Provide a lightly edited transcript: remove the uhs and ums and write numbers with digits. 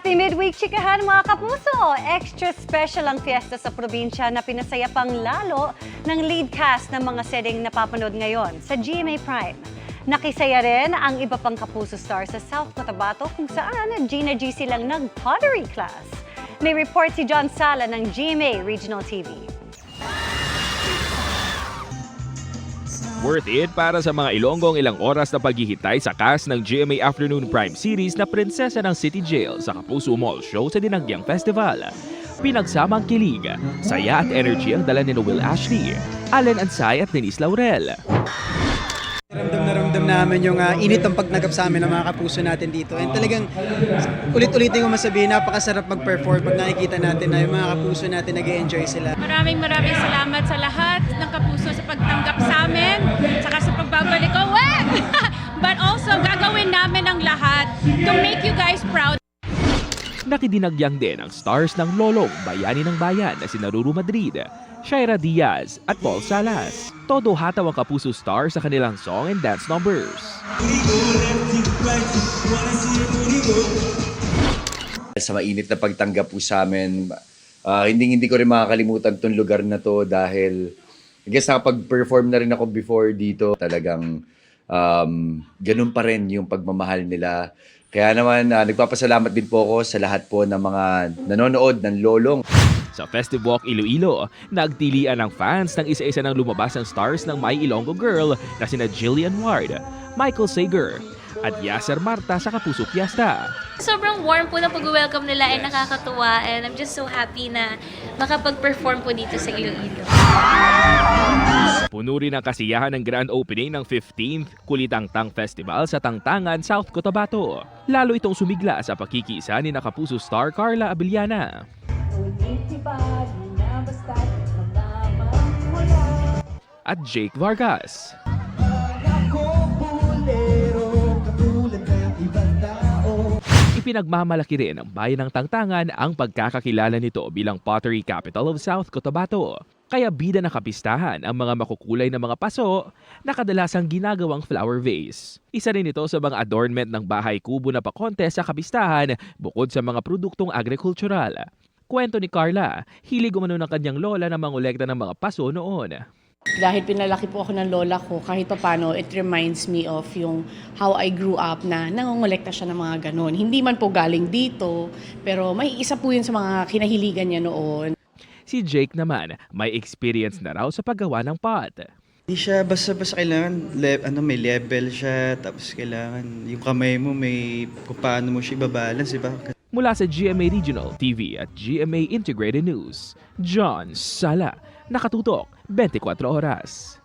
Happy Midweek Chikahan mga kapuso! Extra special ang fiesta sa probinsya na pinasaya pang lalo ng lead cast ng mga seding napapanood ngayon sa GMA Prime. Nakisaya rin ang iba pang kapuso stars sa South Cotabato kung saan Gina G silang nag-pottery class. May report si John Sala ng GMA Regional TV. Worth it para sa mga Ilonggong ilang oras na paghihitay sa cast ng GMA Afternoon Prime series na Prinsesa ng City Jail sa Kapuso Mall Show sa Dinagyang Festival. Pinagsamang kilig, saya at energy ang dala ni Will Ashley, Allen Ansay at Denise Laurel. Ramdam na ramdam namin yung init ng pagnagap sa amin ng mga kapuso natin dito. And talagang ulit-ulitin ko masabihin, napakasarap mag-perform pag nakikita natin na yung mga kapuso natin nag-enjoy sila. Maraming salamat sa lahat ng kapuso sa pagtanggap sa amin, saka sa pagbabalik ko. But also, gagawin namin ang lahat to make you guys proud. Nakidinagyang din ang stars ng Lolong Bayani ng Bayan na sina Ruru Madrid, Shaira Diaz at Paul Salas. Todo hataw ang kapuso stars sa kanilang song and dance numbers. Sa mainit na pagtanggap po sa amin, hindi ko rin makakalimutan itong lugar na to dahil I guess nakapag-perform na rin ako before dito. Talagang ganun pa rin yung pagmamahal nila. Kaya naman, nagpapasalamat din po ako sa lahat po ng mga nanonood ng Lolong. Sa Festive Walk Iloilo, nagtilian ng fans ng isa-isa ng lumabas ng stars ng My Ilonggo Girl na sina Jillian Ward, Michael Sager, at Yasser Marta sa Kapuso Fiesta. Sobrang warm po na pag-welcome nila and nakakatuwa and I'm just so happy na makapag-perform po dito sa Iloilo. Puno rin ang kasiyahan ng grand opening ng 15th Kulitang Tang Festival sa Tangtangan, South Cotabato. Lalo itong sumigla sa pakikiisa ni Kapuso star Carla Abellana at Jake Vargas. Ipinagmamalaki rin ng bayan ng Tangtangan ang pagkakakilala nito bilang pottery capital of South Cotabato. Kaya bida na kapistahan ang mga makukulay na mga paso na kadalasang ginagawang flower vase. Isa rin ito sa mga adornment ng bahay kubo na pa-contest sa kapistahan bukod sa mga produktong agricultural. Kwento ni Carla, hilig umano ng kanyang lola na mangolekta ng mga paso noon. Dahil pinalaki po ako ng lola ko, kahit paano, it reminds me of yung how I grew up na nangongolekta siya ng mga ganun. Hindi man po galing dito, pero may isa po yun sa mga kinahiligan niya noon. Si Jake naman, may experience na raw sa paggawa ng pot. Hindi siya basta-basta kailangan, may level siya, tapos kailangan yung kamay mo may kung paano mo siya ibabalance, diba? Mula sa GMA Regional TV at GMA Integrated News, John Sala, nakatutok 24 oras.